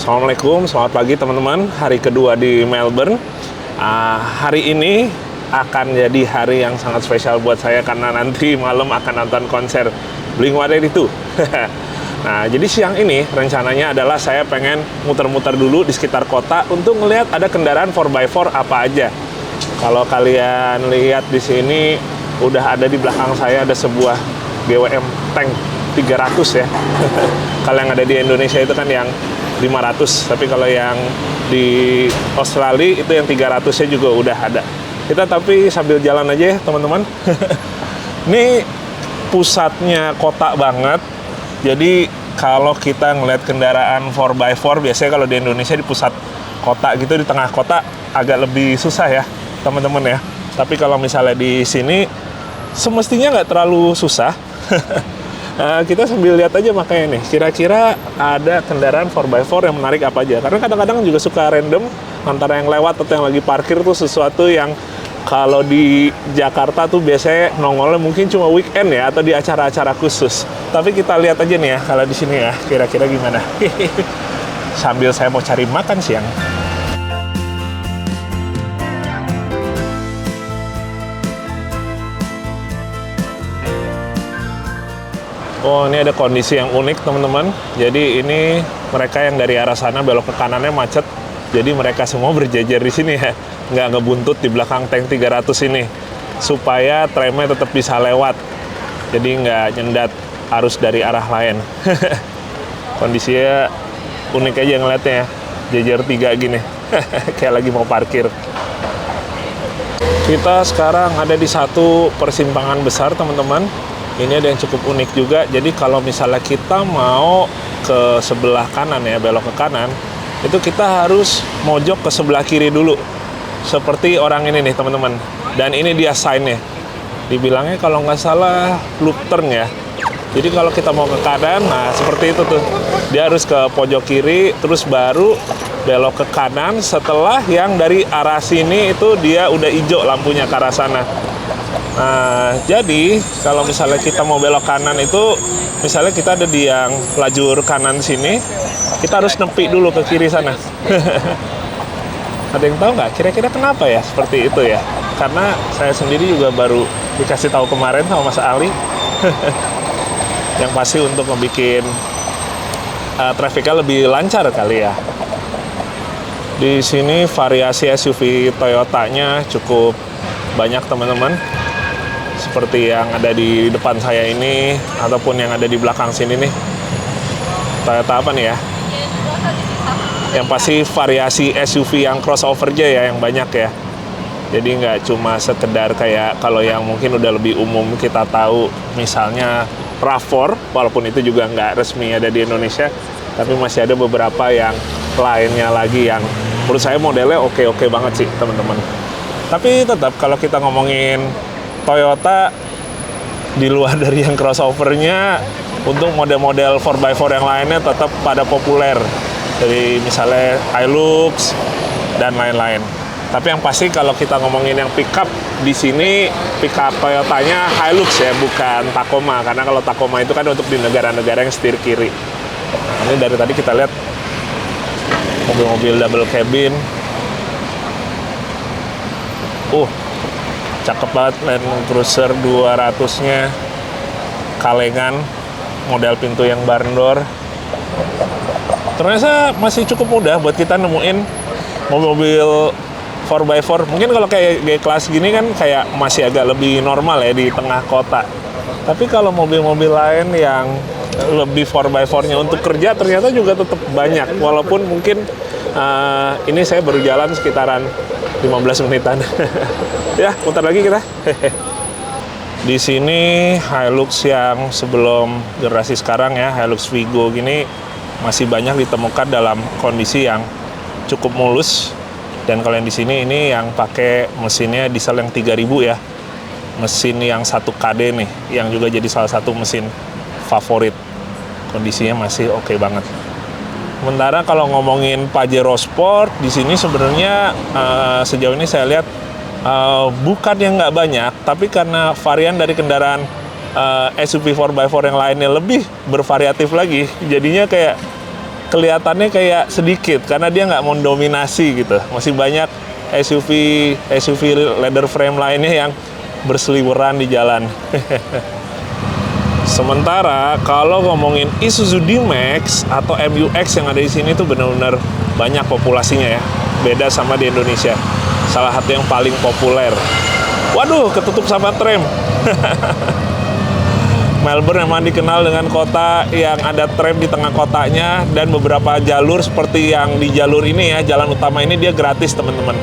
Assalamualaikum, selamat pagi teman-teman. Hari kedua di Melbourne. Hari ini akan jadi hari yang sangat spesial buat saya karena nanti malam akan nonton konser Blink-182. Nah, jadi siang ini rencananya adalah saya pengen muter-muter dulu di sekitar kota untuk ngelihat ada kendaraan 4x4 apa aja. Kalau kalian lihat di sini udah ada di belakang saya ada sebuah GWM tank 300 ya. Kalau yang ada di Indonesia itu kan yang 500, tapi kalau yang di Australia itu yang 300-nya juga udah ada. Kita tapi sambil jalan aja ya teman-teman. Ini pusatnya kota banget. Jadi kalau kita ngeliat kendaraan 4x4, biasanya kalau di Indonesia di pusat kota gitu, di tengah kota agak lebih susah ya teman-teman ya. Tapi kalau misalnya di sini semestinya nggak terlalu susah. Kita sambil lihat aja makanya nih, kira-kira ada kendaraan 4x4 yang menarik apa aja. Karena kadang-kadang juga suka random antara yang lewat atau yang lagi parkir tuh sesuatu yang kalau di Jakarta tuh biasanya nongolnya mungkin cuma weekend ya atau di acara-acara khusus. Tapi kita lihat aja nih ya kalau di sini ya, kira-kira gimana. Sambil saya mau cari makan siang. Oh, ini ada kondisi yang unik teman-teman. Jadi ini mereka yang dari arah sana belok ke kanannya macet. Jadi mereka semua berjejer di sini ya. Nggak ngebuntut di belakang tank 300 ini. Supaya tramnya tetap bisa lewat. Jadi nggak nyendat arus dari arah lain. Kondisinya unik aja ngeliatnya ya. Jejer 3 gini. Kayak lagi mau parkir. Kita sekarang ada di satu persimpangan besar teman-teman. Ini ada yang cukup unik juga. Jadi kalau misalnya kita mau ke sebelah kanan ya, belok ke kanan, itu kita harus mojok ke sebelah kiri dulu. Seperti orang ini nih teman-teman. Dan ini dia sign-nya. Dibilangnya kalau nggak salah loop turn ya. Jadi kalau kita mau ke kanan, nah seperti itu tuh. Dia harus ke pojok kiri, terus baru belok ke kanan. Setelah yang dari arah sini itu dia udah hijau lampunya ke arah sana. Nah, jadi kalau misalnya kita mau belok kanan itu, misalnya kita ada di yang lajur kanan sini, kita harus nepi dulu ke kiri sana. Ada yang tahu nggak? Kira-kira kenapa ya seperti itu ya? Karena saya sendiri juga baru dikasih tahu kemarin sama Mas Ali. Yang pasti untuk membuat trafiknya lebih lancar kali ya. Di sini variasi SUV Toyotanya cukup banyak teman-teman. Seperti yang ada di depan saya ini ataupun yang ada di belakang sini nih. Toyota apa nih ya? Yang pasti variasi SUV yang crossover aja ya yang banyak ya. Jadi nggak cuma sekedar kayak kalau yang mungkin udah lebih umum kita tahu misalnya RAV4, walaupun itu juga nggak resmi ada di Indonesia, tapi masih ada beberapa yang lainnya lagi yang menurut saya modelnya oke banget sih teman-teman. Tapi tetap kalau kita ngomongin Toyota di luar dari yang crossover-nya, untuk model-model 4x4 yang lainnya tetap pada populer. Dari misalnya Hilux dan lain-lain. Tapi yang pasti kalau kita ngomongin yang pickup di sini, pickup Toyotanya Hilux ya, bukan Tacoma. Karena kalau Tacoma itu kan untuk di negara-negara yang setir kiri. Nah, ini dari tadi kita lihat mobil-mobil double cabin. Cakep banget Land Cruiser 200-nya kalengan, model pintu yang barn door. Ternyata masih cukup mudah buat kita nemuin mobil-mobil 4x4. Mungkin kalau kayak G-Class gini kan kayak masih agak lebih normal ya di tengah kota. Tapi kalau mobil-mobil lain yang lebih 4x4-nya untuk kerja ternyata juga tetap banyak. Walaupun mungkin ini saya baru jalan sekitaran 15 menitan. Ya, putar lagi kita. Di sini Hilux yang sebelum generasi sekarang ya, Hilux Vigo gini masih banyak ditemukan dalam kondisi yang cukup mulus. Dan kalau yang di sini ini yang pakai mesinnya diesel yang 3000 ya. Mesin yang 1 KD nih, yang juga jadi salah satu mesin favorit. Kondisinya masih oke banget. Sementara kalau ngomongin Pajero Sport, di sini sebenarnya sejauh ini saya lihat bukan yang nggak banyak, tapi karena varian dari kendaraan SUV 4x4 yang lainnya lebih bervariatif lagi, jadinya kayak kelihatannya kayak sedikit karena dia nggak mendominasi gitu. Masih banyak SUV leather frame lainnya yang berseliweran di jalan. Sementara kalau ngomongin Isuzu D-Max atau MU-X yang ada di sini tuh benar-benar banyak populasinya ya. Beda sama di Indonesia. Salah satu yang paling populer. Waduh, ketutup sama tram. Melbourne memang dikenal dengan kota yang ada tram di tengah kotanya, dan beberapa jalur seperti yang di jalur ini ya, jalan utama ini dia gratis teman-teman.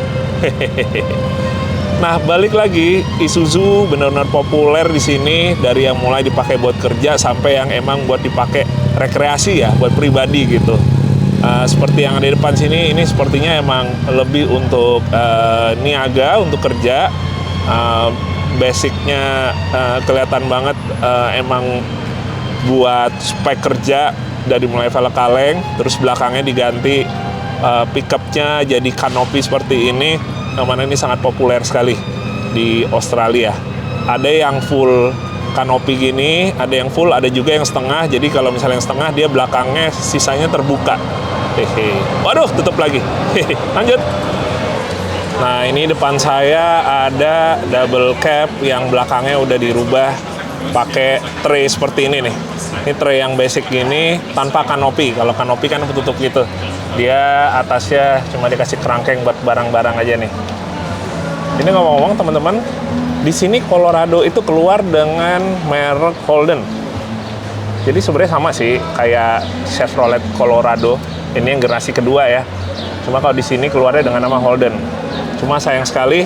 Nah, balik lagi, Isuzu benar-benar populer di sini, dari yang mulai dipakai buat kerja sampai yang emang buat dipakai rekreasi ya, buat pribadi gitu. Seperti yang ada di depan sini, ini sepertinya emang lebih untuk niaga, untuk kerja. Basicnya kelihatan banget emang buat spek kerja, dari mulai velg kaleng, terus belakangnya diganti pickupnya jadi kanopi seperti ini. Yang mana ini sangat populer sekali di Australia. Ada yang full kanopi gini, ada yang full, ada juga yang setengah. Jadi kalau misalnya yang setengah, dia belakangnya sisanya terbuka. Waduh, tutup lagi. Lanjut. Nah, ini depan saya ada double cab yang belakangnya udah dirubah pakai tray seperti ini nih. Ini tray yang basic gini tanpa kanopi. Kalau kanopi kan ketutup gitu. Dia atasnya cuma dikasih kerangkeng buat barang-barang aja nih. Ini ngomong-ngomong teman-teman, di sini Colorado itu keluar dengan merek Holden. Jadi sebenarnya sama sih kayak Chevrolet Colorado. Ini yang generasi kedua ya. Cuma kalau di sini keluarnya dengan nama Holden. Cuma sayang sekali,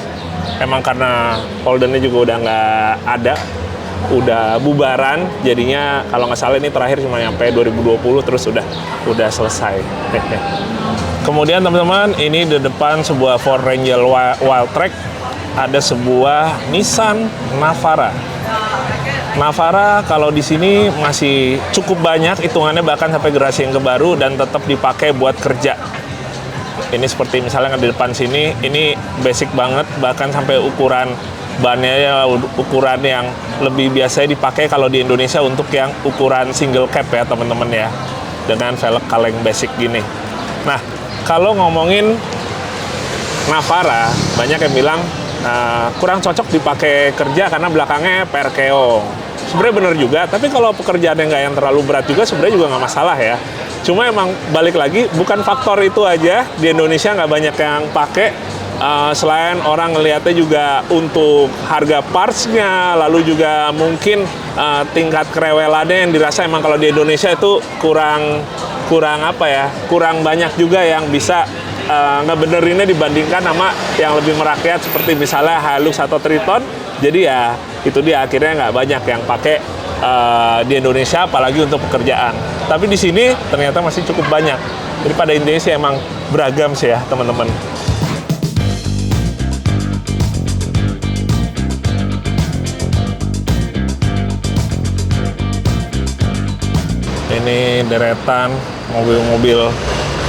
emang karena Holdennya juga udah nggak ada, udah bubaran. Jadinya kalau nggak salah ini terakhir cuma nyampe 2020, terus udah selesai. Kemudian teman-teman, ini di depan sebuah Ford Ranger Wildtrak, ada sebuah Nissan Navara. Navara kalau di sini masih cukup banyak, hitungannya bahkan sampai generasi yang kebaru, dan tetap dipakai buat kerja. Ini seperti misalnya di depan sini, ini basic banget, bahkan sampai ukuran bannya ya, ukuran yang lebih biasa dipakai kalau di Indonesia untuk yang ukuran single cab ya teman-teman ya, dengan velg kaleng basic gini. Nah, kalau ngomongin Navara, banyak yang bilang kurang cocok dipakai kerja karena belakangnya per keong. Sebenarnya benar juga, tapi kalau pekerjaan yang nggak yang terlalu berat juga sebenarnya juga nggak masalah ya. Cuma emang balik lagi, bukan faktor itu aja, di Indonesia nggak banyak yang pakai. Selain orang ngelihatnya juga untuk harga parts-nya, lalu juga mungkin tingkat kerewelannya yang dirasa emang kalau di Indonesia itu kurang apa ya, kurang banyak juga yang bisa ngebenerinnya dibandingkan sama yang lebih merakyat seperti misalnya Hilux atau Triton. Jadi ya itu dia, akhirnya nggak banyak yang pakai di Indonesia, apalagi untuk pekerjaan. Tapi di sini ternyata masih cukup banyak. Jadi pada intinya sih emang beragam sih ya teman-teman. Ini deretan mobil-mobil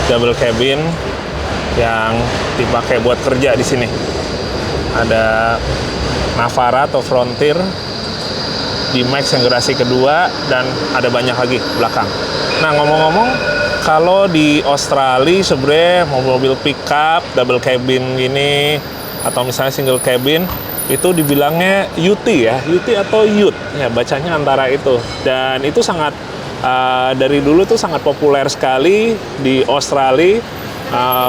double cabin yang dipakai buat kerja di sini. Ada Navara atau Frontier, D-Max yang generasi kedua, dan ada banyak lagi belakang. Nah, ngomong-ngomong, kalau di Australia sebenarnya mobil-mobil pickup double cabin gini atau misalnya single cabin itu dibilangnya UT ya, UT atau Ute ya, bacanya antara itu. Dan itu sangat dari dulu tuh sangat populer sekali di Australia.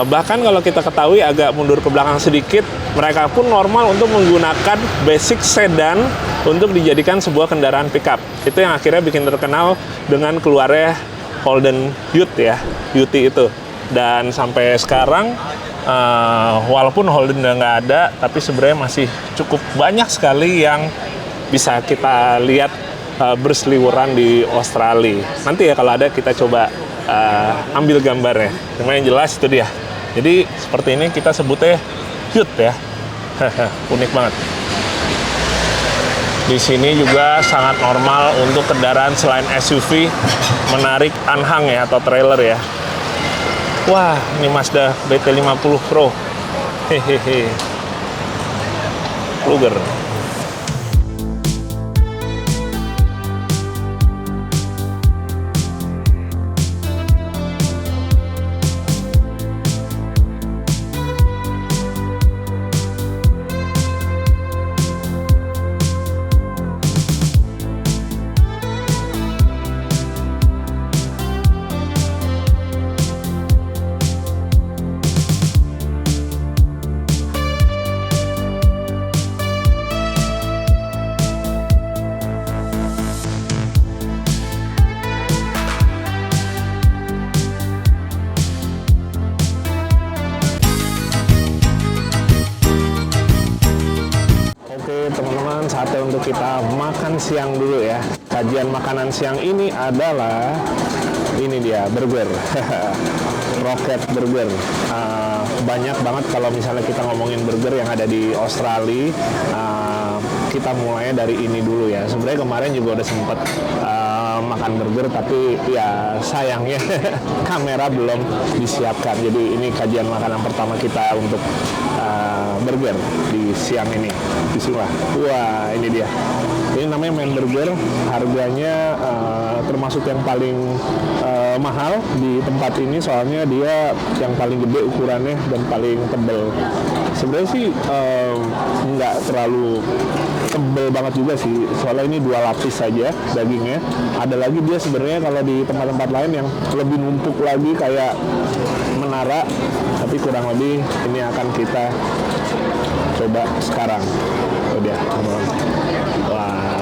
Bahkan kalau kita ketahui agak mundur ke belakang sedikit, mereka pun normal untuk menggunakan basic sedan untuk dijadikan sebuah kendaraan pickup. Itu yang akhirnya bikin terkenal dengan keluarnya Holden Ute ya, UT itu. Dan sampai sekarang, walaupun Holden udah nggak ada, tapi sebenarnya masih cukup banyak sekali yang bisa kita lihat berseliweran di Australia. Nanti ya kalau ada kita coba ambil gambarnya. Cuma yang jelas itu dia. Jadi seperti ini kita sebutnya Ute ya. Unik banget. Di sini juga sangat normal untuk kendaraan selain SUV menarik anhang ya atau trailer ya. Wah, ini Mazda BT50 Pro. Hehehe. Luger. untuk kita makan siang dulu ya. Kajian makanan siang ini adalah ini dia, burger. Rocket Burger. Banyak banget kalau misalnya kita ngomongin burger yang ada di Australia. Kita mulainya dari ini dulu ya. Sebenarnya kemarin juga udah sempet makan burger, tapi ya sayangnya kamera belum disiapkan. Jadi ini kajian makanan pertama kita untuk burger di siang ini. Bismillah. Wah, ini dia. Ini namanya Man Burger. Harganya termasuk yang paling mahal di tempat ini, soalnya dia yang paling gede ukurannya dan paling tebel. Sebenarnya sih nggak terlalu tebel banget juga sih, soalnya ini 2 lapis saja dagingnya. Ada lagi dia sebenarnya kalau di tempat-tempat lain yang lebih numpuk lagi kayak menara, tapi kurang lebih ini akan kita coba sekarang. Oh dia, wah.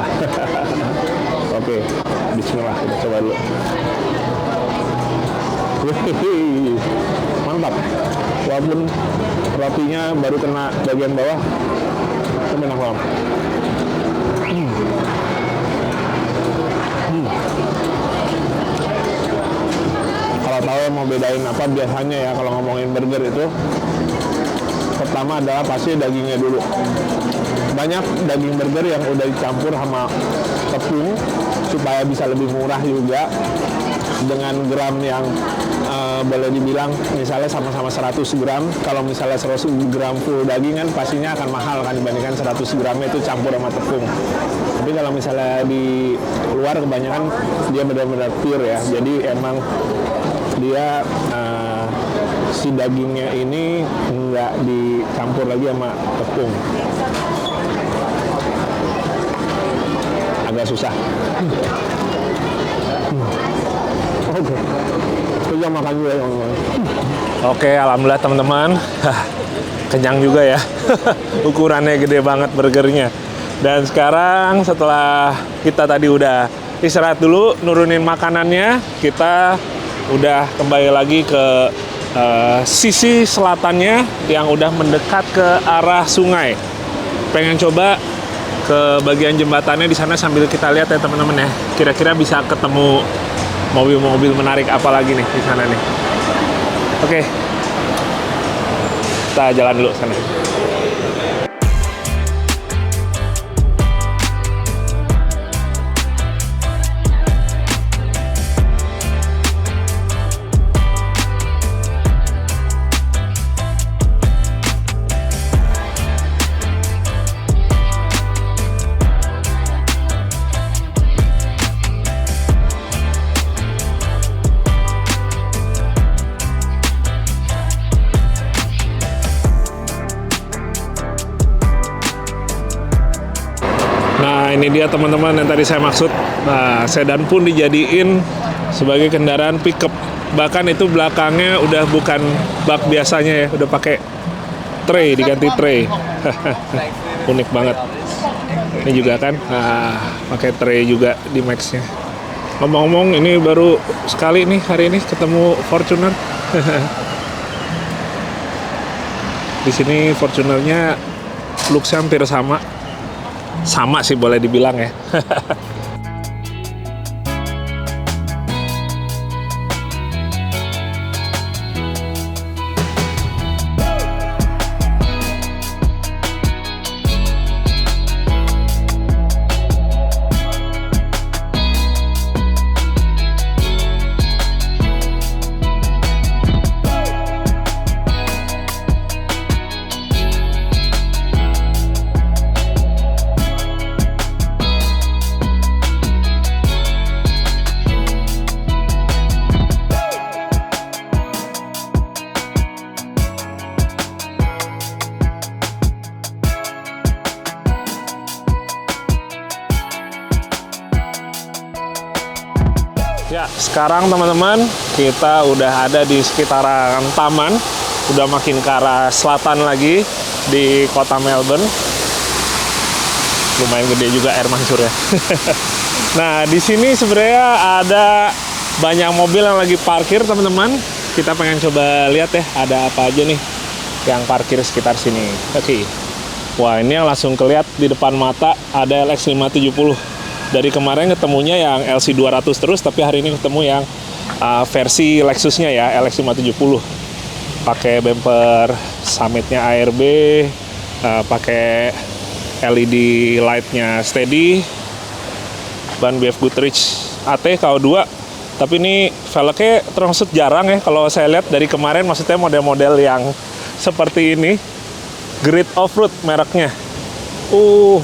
Oke, bismillah, kita coba dulu. Wih, mantap. Walaupun rotinya baru kena bagian bawah, itu enak banget. Kalau tahu mau bedain apa biasanya ya kalau ngomongin burger itu, pertama adalah pasti dagingnya dulu. Banyak daging burger yang udah dicampur sama tepung supaya bisa lebih murah juga, dengan gram yang boleh dibilang misalnya sama-sama 100 gram. Kalau misalnya 100 gram full daging kan pastinya akan mahal kan dibandingkan 100 gramnya itu campur sama tepung. Tapi kalau misalnya di luar kebanyakan dia benar-benar pure ya. Jadi emang dia si dagingnya ini nggak dicampur lagi sama tepung. Agak susah. Oke. Kita makan dulu ya. Oke, alhamdulillah teman-teman. Kenyang juga ya. Ukurannya gede banget burgernya. Dan sekarang setelah kita tadi udah istirahat dulu, nurunin makanannya, kita udah kembali lagi ke sisi selatannya yang udah mendekat ke arah sungai. Pengen coba ke bagian jembatannya di sana sambil kita lihat ya teman-teman ya. Kira-kira bisa ketemu mobil-mobil menarik apa lagi nih di sana nih. Oke. Kita jalan dulu sana. Ini dia teman-teman yang tadi saya maksud. Nah, sedan pun dijadiin sebagai kendaraan pickup. Bahkan itu belakangnya udah bukan bak biasanya ya, udah pakai tray, diganti tray. Unik banget. Ini juga kan, pakai tray juga di Max-nya. Ngomong-ngomong, ini baru sekali nih hari ini ketemu Fortuner. Di sini Fortunernya look-nya hampir sama sih boleh dibilang ya. Ya, sekarang teman-teman kita udah ada di sekitaran taman, udah makin ke arah selatan lagi di kota Melbourne. Lumayan gede juga air mancur ya. Nah, di sini sebenarnya ada banyak mobil yang lagi parkir teman-teman. Kita pengen coba lihat ya, ada apa aja nih yang parkir sekitar sini. Oke. Wah, ini yang langsung kelihatan di depan mata ada LX 570. Dari kemarin ketemunya yang LC 200 terus, tapi hari ini ketemu yang versi Lexusnya ya, LX 570. Pakai bumper Summit-nya ARB, pakai LED light-nya steady, ban BF Goodrich AT KO2. Tapi ini velgnya termasuk jarang ya kalau saya lihat dari kemarin, maksudnya model-model yang seperti ini. Grid Off-Road mereknya.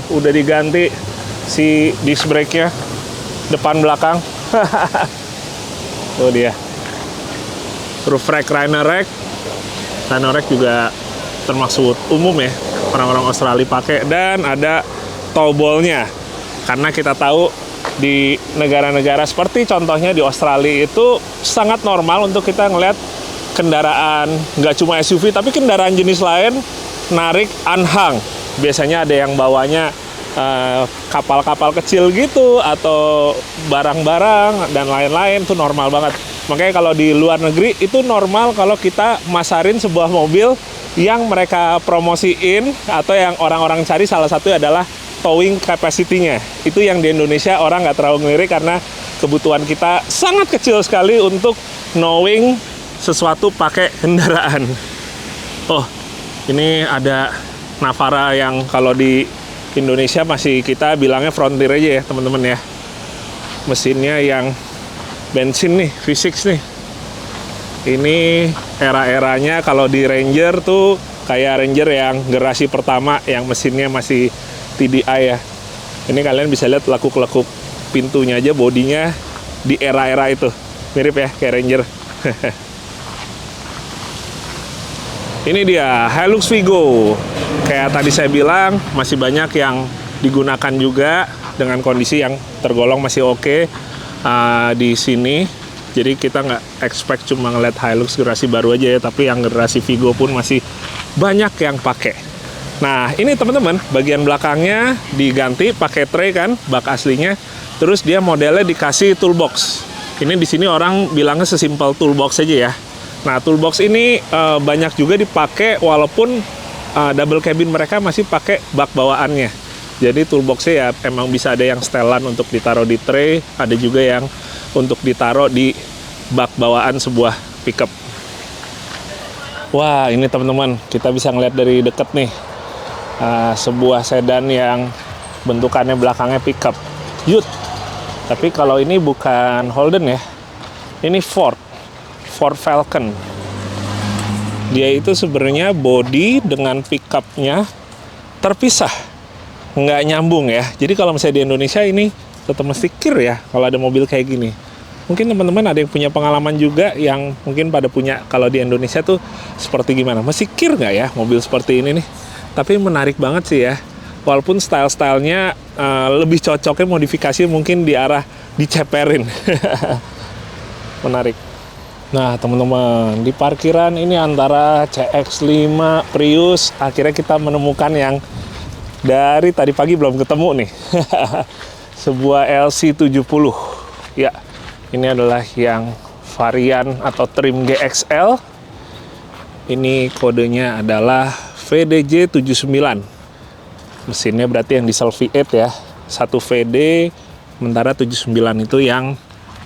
Udah diganti si disc brake-nya depan belakang. Tuh dia. Roof rack, liner rack. Liner rack juga termasuk umum ya, orang-orang Australia pakai. Dan ada toe ball-nya. Karena kita tahu di negara-negara seperti contohnya di Australia itu sangat normal untuk kita ngeliat kendaraan, nggak cuma SUV, tapi kendaraan jenis lain narik unhung. Biasanya ada yang bawanya kapal-kapal kecil gitu atau barang-barang dan lain-lain, tuh normal banget. Makanya kalau di luar negeri itu normal kalau kita masarin sebuah mobil yang mereka promosiin atau yang orang-orang cari, salah satu adalah towing capacity-nya. Itu yang di Indonesia orang nggak terlalu ngelirik karena kebutuhan kita sangat kecil sekali untuk knowing sesuatu pakai kendaraan. Ini ada Navara yang kalau di Indonesia masih kita bilangnya Frontier aja ya teman-teman ya. Mesinnya yang bensin nih, V6 nih. Ini era-eranya kalau di Ranger tuh kayak Ranger yang generasi pertama yang mesinnya masih TDI ya. Ini kalian bisa lihat lekuk-lekuk pintunya aja, bodinya di era-era itu. Mirip ya kayak Ranger. Ini dia Hilux Vigo. Kayak tadi saya bilang, masih banyak yang digunakan juga dengan kondisi yang tergolong masih oke di sini. Jadi kita nggak expect cuma ngeliat Hilux generasi baru aja ya, tapi yang generasi Vigo pun masih banyak yang pakai. Nah, ini teman-teman, bagian belakangnya diganti pakai tray kan, bak aslinya. Terus dia modelnya dikasih toolbox. Ini di sini orang bilangnya sesimpel toolbox aja ya. Nah, toolbox ini banyak juga dipakai walaupun double cabin mereka masih pakai bak bawaannya. Jadi toolboxnya ya emang bisa ada yang setelan untuk ditaruh di tray, ada juga yang untuk ditaruh di bak bawaan sebuah pickup. Wah, ini teman-teman, kita bisa ngeliat dari deket nih sebuah sedan yang bentukannya belakangnya pickup. Tapi kalau ini bukan Holden ya, ini Ford Falcon. Dia itu sebenarnya body dengan pickupnya terpisah, nggak nyambung ya. Jadi kalau misalnya di Indonesia ini tetap mesti kir ya kalau ada mobil kayak gini. Mungkin teman-teman ada yang punya pengalaman juga yang mungkin pada punya kalau di Indonesia tuh seperti gimana. Mesti kir nggak ya mobil seperti ini nih? Tapi menarik banget sih ya. Walaupun style-stylenya lebih cocoknya modifikasi mungkin di arah diceperin. Menarik. Nah teman-teman, di parkiran ini antara CX-5, Prius, akhirnya kita menemukan yang dari tadi pagi belum ketemu nih. Sebuah LC70. Ya, ini adalah yang varian atau trim GXL. Ini kodenya adalah VDJ79. Mesinnya berarti yang diesel V8 ya. 1 VD, sementara 79 itu yang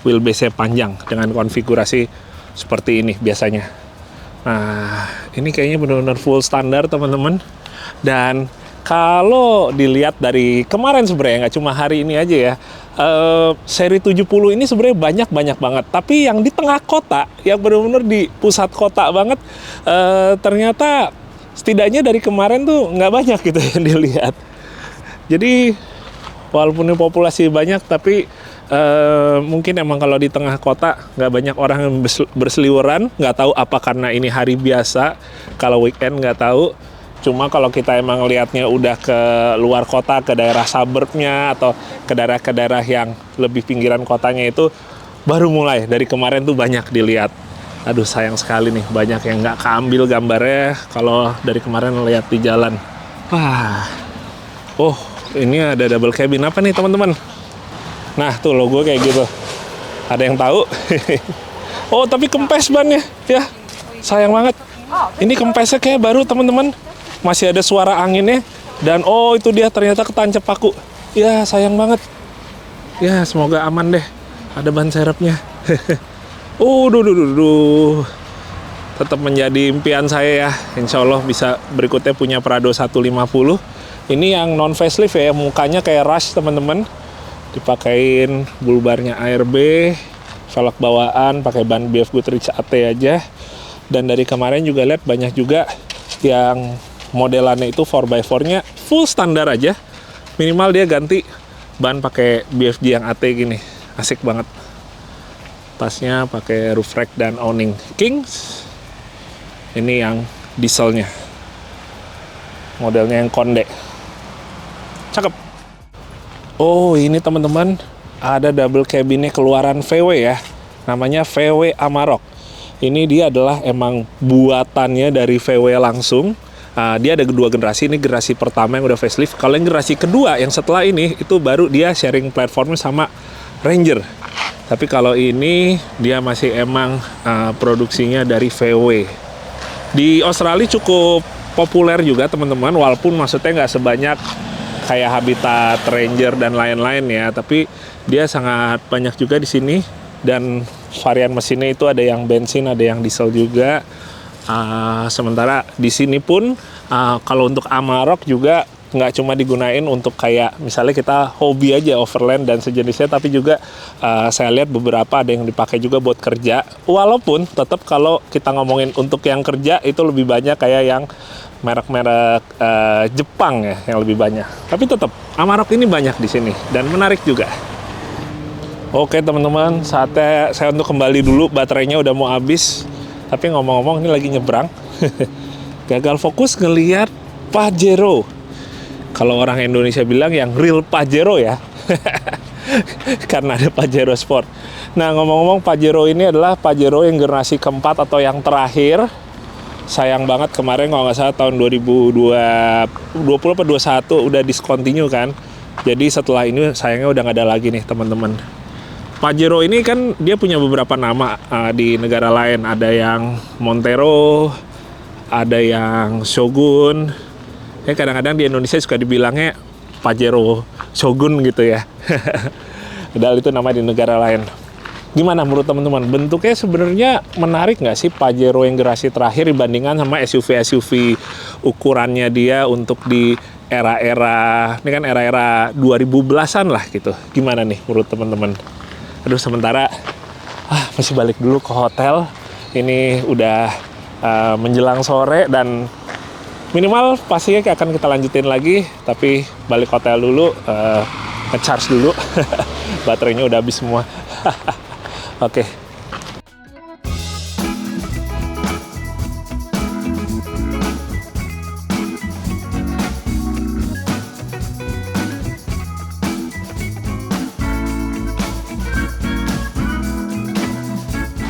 wheelbase-nya panjang dengan konfigurasi seperti ini biasanya. Nah, ini kayaknya benar-benar full standar teman-teman. Dan kalau dilihat dari kemarin sebenarnya nggak cuma hari ini aja ya, seri 70 ini sebenarnya banyak banget. Tapi yang di tengah kota, yang benar-benar di pusat kota banget, ternyata setidaknya dari kemarin tuh nggak banyak gitu yang dilihat. Jadi walaupun ini populasi banyak, tapi mungkin emang kalau di tengah kota nggak banyak orang yang berseliweran. Nggak tahu apa karena ini hari biasa, kalau weekend nggak tahu. Cuma kalau kita emang lihatnya udah ke luar kota, ke daerah suburbnya atau ke daerah-daerah yang lebih pinggiran kotanya itu baru mulai. Dari kemarin tuh banyak dilihat. Aduh sayang sekali nih, banyak yang nggak keambil gambarnya kalau dari kemarin lihat di jalan. Wah, ini ada double cabin apa nih teman-teman? Nah tuh logo kayak gitu. Ada yang tahu? Oh tapi kempes bannya ya, sayang banget. Ini kempesnya kayak baru teman-teman. Masih ada suara anginnya. Dan oh itu dia ternyata ketancap paku. Ya sayang banget. Ya semoga aman deh. Ada ban serepnya. Duh. Tetap menjadi impian saya ya. Insya Allah bisa berikutnya punya Prado 150. Ini yang non facelift ya, mukanya kayak Rush teman-teman. Dipakein bulbarnya ARB, velg bawaan, pakai ban BF Goodrich AT aja. Dan dari kemarin juga lihat banyak juga yang modelannya itu 4x4-nya full standar aja. Minimal dia ganti ban pakai BFG yang AT gini. Asik banget. Tasnya pakai roof rack dan awning Kings. Ini yang dieselnya, modelnya yang Konde, cakep. Oh ini teman-teman, ada double cabinnya keluaran VW ya, namanya VW Amarok. Ini dia adalah emang buatannya dari VW langsung. Dia ada kedua generasi, ini generasi pertama yang udah facelift. Kalau yang generasi kedua yang setelah ini itu baru dia sharing platformnya sama Ranger. Tapi kalau ini dia masih emang produksinya dari VW. Di Australia cukup populer juga teman-teman, walaupun maksudnya nggak sebanyak kayak Habitat, Ranger dan lain-lain ya, tapi dia sangat banyak juga di sini. Dan varian mesinnya itu ada yang bensin, ada yang diesel juga. Sementara di sini pun kalau untuk Amarok juga nggak cuma digunain untuk kayak misalnya kita hobi aja overland dan sejenisnya, tapi juga saya lihat beberapa ada yang dipakai juga buat kerja. Walaupun tetap kalau kita ngomongin untuk yang kerja itu lebih banyak kayak yang merek-merek Jepang ya yang lebih banyak. Tapi tetap Amarok ini banyak di sini dan menarik juga. Oke teman-teman, saatnya saya untuk kembali dulu, baterainya udah mau habis. Tapi ngomong-ngomong ini lagi nyebrang. Gagal fokus ngelihat Pajero. Kalau orang Indonesia bilang yang real Pajero ya. Karena ada Pajero Sport. Nah ngomong-ngomong, Pajero ini adalah Pajero yang generasi keempat atau yang terakhir. Sayang banget kemarin kalau nggak salah tahun 2020 atau 2021 udah discontinue kan. Jadi setelah ini sayangnya udah nggak ada lagi nih teman-teman. Pajero ini kan dia punya beberapa nama di negara lain. Ada yang Montero, ada yang Shogun. Ya kadang-kadang di Indonesia suka dibilangnya Pajero Shogun gitu ya. Padahal itu nama di negara lain. Gimana menurut teman-teman? Bentuknya sebenarnya menarik nggak sih Pajero yang generasi terakhir dibandingkan sama SUV-SUV ukurannya dia untuk di era-era, ini kan era-era 2010-an lah gitu. Gimana nih menurut teman-teman? Aduh sementara masih balik dulu ke hotel. Ini udah menjelang sore dan minimal pastinya akan kita lanjutin lagi, tapi balik hotel dulu, nge-charge dulu. Baterainya udah habis semua. Oke.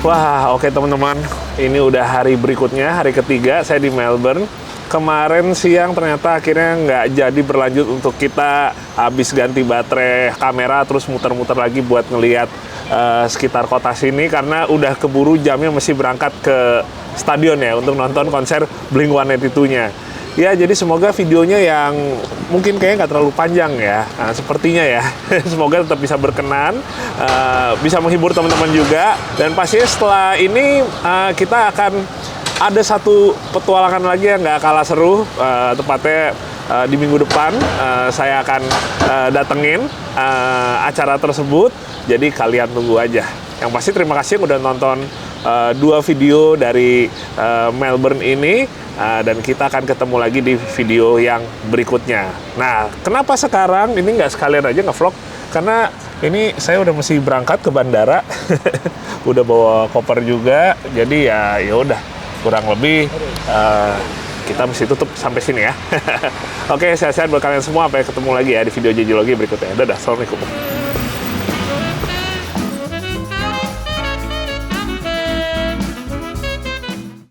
Wah, oke teman-teman. Ini udah hari berikutnya, hari ketiga saya di Melbourne. Kemarin siang ternyata akhirnya nggak jadi berlanjut untuk kita habis ganti baterai kamera terus muter-muter lagi buat ngelihat sekitar kota sini karena udah keburu jamnya mesti berangkat ke stadion ya untuk nonton konser Blink-182-nya. Ya jadi semoga videonya yang mungkin kayaknya nggak terlalu panjang ya, sepertinya ya. Semoga tetap bisa berkenan, bisa menghibur teman-teman juga. Dan pastinya setelah ini kita akan ada satu petualangan lagi yang nggak kalah seru, tepatnya di minggu depan saya akan datengin acara tersebut. Jadi kalian tunggu aja. Yang pasti terima kasih yang udah nonton 2 video dari Melbourne ini, dan kita akan ketemu lagi di video yang berikutnya. Nah, kenapa sekarang ini nggak sekalian aja nge-vlog? Karena ini saya udah mesti berangkat ke bandara, udah bawa koper juga. Jadi ya udah kurang lebih kita mesti tutup sampai sini ya. Oke, sehat-sehat buat kalian semua. Sampai ketemu lagi ya di video Jejologi berikutnya. Dadah, assalamualaikum.